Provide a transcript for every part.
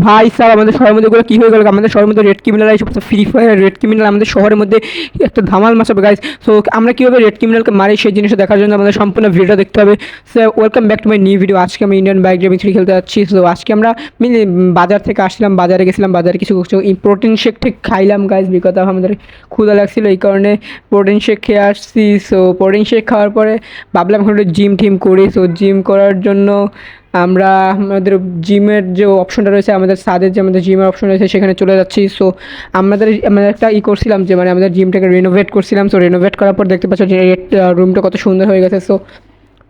ভাই স্যার আমাদের শহরের মধ্যে এগুলো কী হয়ে গেল, আমাদের শহরের মধ্যে রেড ক্রিমিনাল এইসব ফ্রি ফায়ার রেড ক্রিমিনাল আমাদের শহরের মধ্যে একটা ধামাল মাচাবে গাইস। সো আমরা কীভাবে রেড ক্রিমিনালকে মারি সেই জিনিসটা দেখার জন্য আমাদের সম্পূর্ণ ভিডিওটা দেখতে হবে। So welcome back to my new video. আজকে আমি ইন্ডিয়ান বাইক ড্রাইভিং 3 খেলতে যাচ্ছি। সো আজকে আমরা বাজার থেকে আসলাম, বাজারে গেছিলাম, বাজারে কিছু কিছু প্রোটিন শেক ঠিক খাইলাম গাইস, বিকজ আমাদের ক্ষুধা লাগছিল, এই কারণে প্রোটিন শেক খেয়ে আসছি। সো প্রোটিন শেক খাওয়ার পরে ভাবলাম এখন একটু জিম টিম করি। সো জিম করার জন্য আমরা আমাদের জিমের যে অপশনটা রয়েছে, আমাদের ছাদের যে আমাদের জিমের অপশন রয়েছে সেখানে চলে যাচ্ছি। সো আমাদের একটা করছিলাম যে মানে আমাদের জিমটাকে রিনোভেট করছিলাম। সো রিনোভেট করার পর দেখতে পাচ্ছ যে রুমটা কত সুন্দর হয়ে গেছে। সো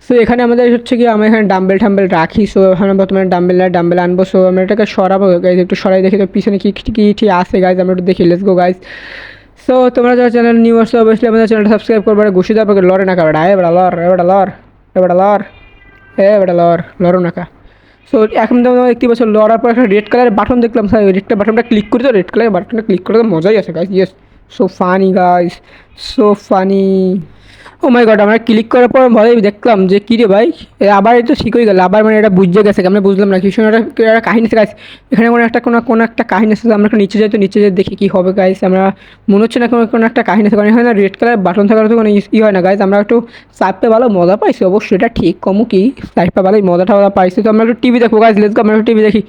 সো এখানে আমাদের হচ্ছে কি আমরা এখানে ডাম্বেল ঠাম্বেল রাখি। সো আমরা বর্তমানে ডাম্বেল আনবো। সো আমরা এটাকে সরাবো গাইজ, একটু সরাই দেখি তো পিছনে কী কী কী আছে গাইজ, আমরা একটু দেখি। Let's go guys. সো তোমরা যারা চ্যানেল নিউ আসলে অবশ্যই আমাদের চ্যানেলটা সাবস্ক্রাইব করবে, ঘুষি দেওয়ার লড়ে না কারণ এবার লর এবার লর এবার লর এবার লর লড়ো নাকা। সো এখন তোমরা দেখতে পাচ্ছ লড়ার পর একটা রেড কালারের বাটন দেখলাম। স্যার ওই রেড বাটনটা ক্লিক করি, তো রেড কালারের বাটনটা ক্লিক করে তো মজাই আছে guys. Yes, so funny guys, so funny. Oh my god, আমরা ক্লিক করার পর ভালোই দেখলাম যে কী রে ভাই, আবার এটা ঠিক হয়ে গেল, আবার মানে এটা বুঝে গেছে, আমরা বুঝলাম না কিছু একটা কাহিনী আছে গাইস। এখানে কোনো একটা কাহিনী আছে। আমরা একটু নিচে যাই, তো নিচে যেয়ে দেখি কী হবে গাইস। আমরা মনে হচ্ছে না কোনো একটা কাহিনী আছে, কারণ হয় না রেড কালার বাটন থাকার তো কোনো ই হয় না গাইস। আমরা একটু চাপতে ভালো মজা পাইছি, অবশ্যই এটা ঠিক কমু কি চাপতে ভালোই মজাটা পাইছি। তো আমরা একটু টিভি দেখবো গাইস, লেটস গো, আমরা একটু টিভি দেখি।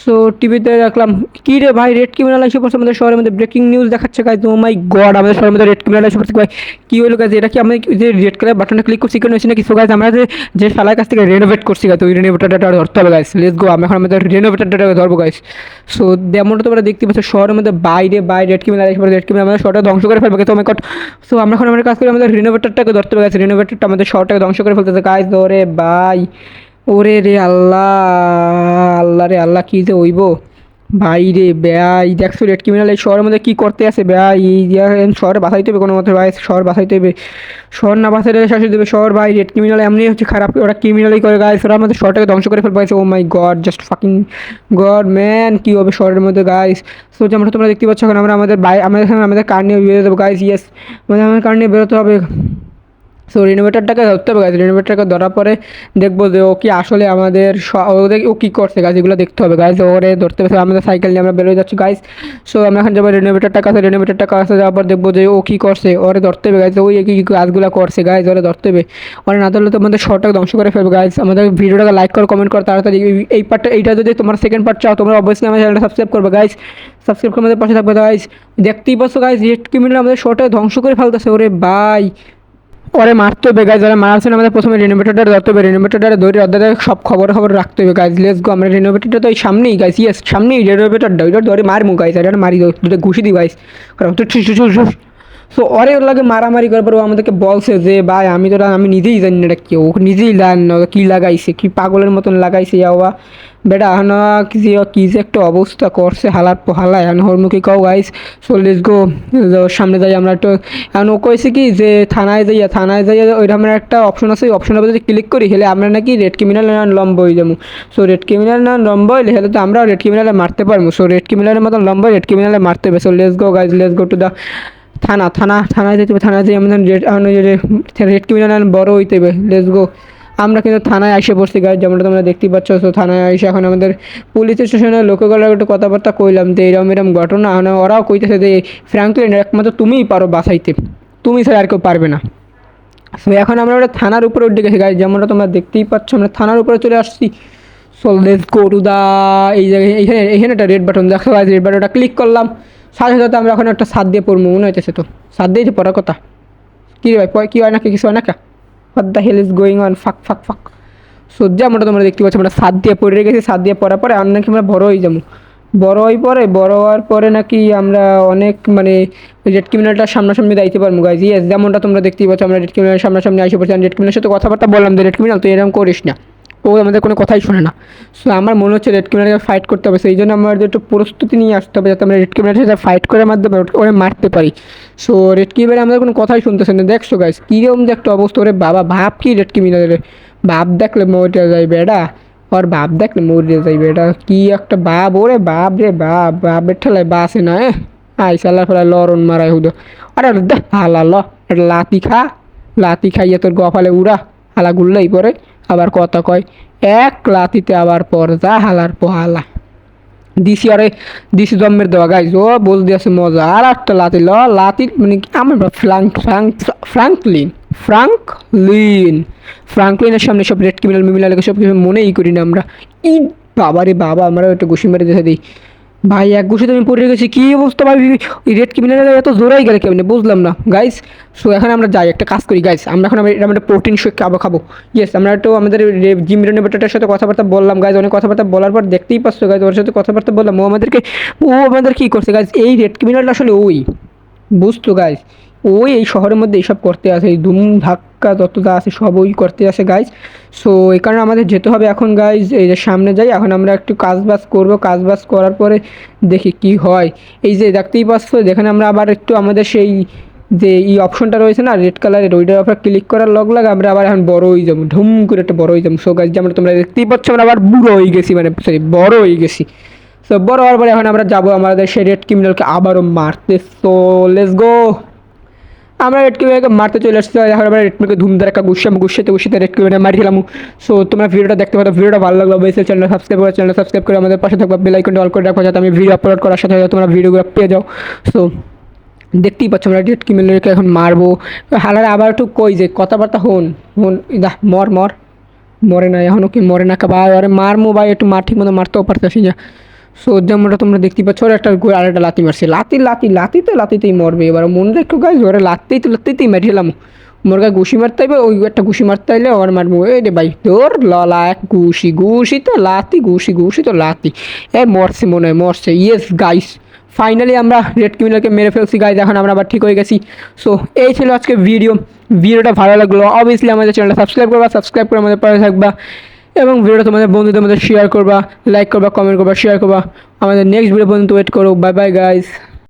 সো টিভিতে দেখলাম কী রে ভাই, রেড ক্রিমিনাল এসে পড়ছে আমাদের শহরের মধ্যে, ব্রেকিং নিউজ দেখাচ্ছে গাইজ। ও মাই গড, আমাদের শহরের মধ্যে রেড ক্রিমিনাল এসে পড়ছে ভাই। কী হলো গাইজ, এটা কি আমি যে রেড কালার বাটনে ক্লিক করছি কেন হয়েছে নাকি? সো গাইজ আমরা যে শালার কাছ থেকে রেনোভেট করছি গাইজ, ওই রেনোভেটারটা ধরতে হবে গাইজ। লেটস গো, আমরা এখন আমাদের রেনোভেটারটাকে ধরবো গাইজ। সো যেমনটা তোমরা দেখতে পাচ্ছ শহরের মধ্যে বাইরে রেড ক্রিমিনাল এসে পড়ছে, রেড ক্রিমিনাল আমাদের শহরটা ধ্বংস করে ফেলবে। তো আমি কট, সো আমরা এখন আমাদের কাজ করি, আমাদের রেনোভেটারটাকে ধরতে হবে গাইজ। রেনোভেটারটা আমাদের শহরটাকে ধ্বংস করে ফেলতেছে গাইজ। ধরে ভাই, ওরে রে আল্লাহ, আল্লাহ রে আল্লাহ, কী যে হইব ভাই রে ভাই। দেখছো রেড ক্রিমিনাল এই শহরের মধ্যে কী করতে আছে ভাই, এই শহরে বাঁচাইতে হবে কোনো মতো ভাই, শহর বাঁচাইতে হবে। শহর না বাঁচাইলে শাসিয়ে দেবে শহর ভাই। রেড ক্রিমিনাল এমনি হচ্ছে খারাপ, ওরা ক্রিমিনালই করে গাইস, ওরা আমাদের শহরটাকে ধ্বংস করে ফেলবে। Oh my god, just fucking god man, কী হবে শহরের মধ্যে গাইস। সো যেমন তোমরা দেখতে পাচ্ছ এখন আমরা আমাদের কার নিয়ে বেরোতে দেবো গাইস। ইয়েস, আমাদের কার নিয়ে বেরোতে হবে। সো রেনোভেটারটাকে ধরতে হবে গাছ, রেনোভেটারটাকে ধরার পরে দেখবো যে ও কি আসলে আমাদের ও কী করছে গাছ, এগুলো দেখতে হবে গাছ। ওরে ধরতে হবে, আমাদের সাইকেল নিয়ে আমরা বেরোয় যাচ্ছি গাইস। সো আমরা এখন যাবো রেনোভেটারটার কাছে যাওয়ার পর দেখবো যে ও কী করছে, ওরে ধরতে হবে গাছ। ওই কী কাজগুলো করছে গাইজ, ওরে ধরতে হবে। ওরে না ধরলে তো আমাদের শর্টটাকে ধ্বংস করে ফেলবে গাইজ। আমাদের ভিডিওটাকে লাইক করো, কমেন্ট করো তাড়াতাড়ি। এই পার্টটা, এইটা যদি তোমার সেকেন্ড পার্ট চাও তোমরা অবশ্যই আমার চ্যানেলটা সাবস্ক্রাইব করবে গাইজ। সাবস্ক্রাইব করে আমাদের পাশে থাকবে গাইজ। দেখতেই পাচ্ছ গাইজ, রেড ক্রিমিনাল আমাদের শর্টটাকে ধ্বংস করে ফেলতেছে। ওরে ভাই, ওরে মারতে হবে গাইজ, ওরা মারার আমাদের প্রথমে রেনোভেটারটা ধরতে হবে, রেনোভেটারটা ধরে ওদের সব খবর রাখতে হবে গাইজ। লেটস গো, আমরা রেনোভেটারটা তো এই সামনেই গাইজ। ইয়েস, সামনেই রেনোভেটারটা, ওইটা ধরে মারমু গাইজ, এটা মারি দুটো ঘুষি দিই গাইজ। কারণ তো সো ওরে ওর লাগে মারামারি করার পর ও আমাদেরকে বলছে যে ভাই আমি নিজেই জানি না এটা কেউ, নিজেই জানি না কী লাগাইছে, কী পাগলের মতন লাগাইছে ইয়াওয়া বেটা। এখন কী যে একটা অবস্থা করছে হালার হালায়, এখন ওর মুখে কাউ গাইস। সো লেটস গো, সামনে যাই আমরা একটু। এখন ও কয়েছে কি যে থানায় যাইয়া ওইরকম একটা অপশন আছে, ওই অপশনের যদি ক্লিক করি হেলে আমরা নাকি রেড ক্রিমিনাল না লম্ব হয়ে যাবো। সো রেড ক্রিমিনাল না লম্ব হইলে হেলে তো আমরা রেড ক্রিমিনালে মারতে পারবো। সো রেড ক্রিমিনালের মতন লম্ব রেড ক্রিমিনালে মারতে হবে। So let's go guys, let's go to the থানায় যেতে হবে। থানায় যেয়ে আমাদের রেড ক্রিমিনাল বড় হইতে হবে। লেটস গো, আমরা কিন্তু থানায় এসে পড়ছি গাইজ, যেমনটা তোমরা দেখতেই পাচ্ছ। তো থানায় এসে এখন আমাদের পুলিশ স্টেশনের লোকগুলোর একটু কথাবার্তা কইলাম যে এরম ঘটনা। ওরাও কইতেছে যে ফ্র্যাঙ্কলিন একমাত্র তুমিই পারো বাঁচাইতে, তুমি স্যার আর কেউ পারবে না। সো এখন আমরা ওটা থানার উপরে উঠে গেছি গাইজ, যেমনটা তোমরা দেখতেই পাচ্ছ আমরা থানার উপরে চলে আসছি। So let's go to the, এই জায়গায় এখানে একটা রেড বাটন দেখো গাইজ, রেড বাটনটা ক্লিক করলাম, সাথে সাথে আমরা এখন একটা সাত দিয়ে পড়বো মনে হইতেছে। তো সাত দিয়েছে পড়ার কথা, কী রে ভাই, কী হয় না কিছু হয় না কা, what the hell is going on, fuck. So যেমনটা তোমরা দেখতে পাচ্ছ আমরা সাত দিয়ে পড়ে গেছি। সাত দিয়ে পড়ার পরে আর নাকি আমরা বড় হয়ে যাবো, বড় হওয়ার পরে নাকি আমরা অনেক মানে রেড ক্রিমিনালটার সামনাসামনি দাইতে পারবো গাইজ। ইয়েস, যেমনটা তোমরা দেখতেই পাচ্ছ আমরা রেড ক্রিমিনাল সামনাসামনি আসে পড়ছি। রেড ক্রিমিনালের সাথে কথাবার্তা বললাম যে রেড ক্রিমিনাল তুই এরকম করিস না, ও আমাদের কোনো কথাই শোনে না। সো আমার মনে হচ্ছে রেড ক্রিমিনালকে ফাইট করতে হবে, সেই জন্য আমাদের একটু প্রস্তুতি নিয়ে আসতে হবে যাতে আমরা রেড ক্রিমিনালের সাথে ফাইট করার মাধ্যমে ওরে মারতে পারি। সো রেড ক্রিমিনাল আমাদের কোনো কথাই শুনতেছে না। দেখছো গাইজ কীরকম যে একটা অবস্থা, ওরে বাবা ভাব কি রেড ক্রিমিনালের বাপ দেখলে মরে যাইবে এটা, ওর বাপ দেখলে মরে যাইবে এটা, কি একটা বাপ, ওরে বাপ রে বাপ, বাপের ঠেলায় বাসে না আই সাল্লাহ ফেলায় লরণ মারাই হুদো। আরে হালা ল একটা লাতি খাইয়ে তোর গফালে উড়া, হালা গুললেই পরে আবার কথা কয় এক লাতিতে আবার পর যা হালার পোহালা। দিছি আরে দিছি জম্মের দেওয়া গাইজ ও বল দিয়েছে মজা আর একটা লাতি লাতি মানে আমার ফ্রাঙ্কলিন ফ্রাঙ্কলিনের সামনে সব রেড ক্রিমিনাল মিমিনাল সব কিছু মনেই করি না আমরা। ই বাবা রে বাবা, আমরা একটা ঘুষি মেরে দেখে দিই ভাই, এক ঘুষিতে আমি পড়ে গেছি, কী অবস্থা ভাই, ওই রেড ক্রিমিনাল এত জোরাই গেলে কেমনি বুঝলাম না গাইস। সো এখন আমরা যাই একটা কাজ করি গাইস, আমরা এখন আমরা প্রোটিন শেক খাবো। ইয়েস, আমরা একটু আমাদের জিম রেনোভেটরটার সাথে কথাবার্তা বললাম গাইজ, অনেক কথাবার্তা বলার পর দেখতেই পাচ্ছ গাইজ, ওর সাথে কথাবার্তা বললাম, ও আমাদের কী করছে গাইজ, এই রেড ক্রিমিনালটা আসলে ওই বুঝতো গাইজ, ওই এই শহরের মধ্যে এইসব করতে আসে, এই ধুম ধাক্কা যত যা আছে সব ওই করতে আসে গাইজ। সো এই কারণে আমাদের যেতে হবে এখন গাইজ, এই যে সামনে যাই এখন আমরা একটু কাজবাজ করবো, কাজবাজ করার পরে দেখি কি হয়। এই যে দেখতেই পাচ্ছ যেখানে আমরা আবার একটু আমাদের সেই যে এই অপশনটা রয়েছে না রেড কালারের, ওইটার উপর ক্লিক করার লাগে আমরা আবার এখন বড় হয়ে যাবো, ঢুম করে একটা বড় হয়ে যাবো। সো গাইজ যেমন তোমরা দেখতেই পাচ্ছ আমরা আবার বুড়ো হয়ে গেছি, মানে সরি বড় হয়ে গেছি। সো বড় হওয়ার পরে এখন আমরা যাবো আমাদের সেই রেড ক্রিমিনালকে আবারও মারতে। সো লেটস গো, আমরা রেড ক্রিমিনালকে মারতে চলে আসছি, এখন আমরা রেড ক্রিমিনালকে ধুমধার একটা গুছিয়ে রেড ক্রিমিনাল মারি খেলাম। সো তোমরা ভিডিওটা দেখতে পারো, ভিডিওটা ভালো লাগলো অবশ্যই চ্যানেল সাবস্ক্রাইব করে আমাদের পাশে থাকবা, বেল আইকনটা অল করে রাখো যাতে আমি ভিডিও আপলোড করার সাথে সাথে তোমরা ভিডিওগুলো পেয়ে যাও। সো দেখতেই পাচ্ছ আমরা রেড ক্রিমিনালকে এখন মারবো। হালারে আবার একটু কই যে কথাবার্তা হন মরে না এখনও, কি মরে না ভাই, আরে মারমো ভাই, একটু মার ঠিক মতো মারতেও পারতেছি না। সো যেমনটা তোমরা দেখতে পাচ্ছ ওরা একটা আরেকটা লাতি মারছে, লাতিতেই মরবে এবার, মনে রেখো গাইজ, ওরা লাতিতেই মারিলাম, মোর গায়ে ঘুষি মারতে হবে, ওই একটা ঘুষি মারতে হলে ওর মারবো। এই রে ভাই তোর ললা এক ঘুষি তো লাতি এ মরছে, মনে হয় মরছে। ইয়েস গাইস, ফাইনালি আমরা রেড ক্রিমিনালকে মেরে ফেলছি গাইজ, এখন আমরা আবার ঠিক হয়ে গেছি। সো এই ছিল আজকে ভিডিওটা ভালো লাগলো অবভিয়াসলি আমাদের চ্যানেলটা সাবস্ক্রাইব করে আমাদের পাশে থাকবা, এবং ভিডিওটা তোমাদের বন্ধুদের মধ্যে শেয়ার করবা, লাইক করবা, কমেন্ট করবা, শেয়ার করবা। আমাদের নেক্সট ভিডিও পর্যন্ত ওয়েট করো। Bye bye guys.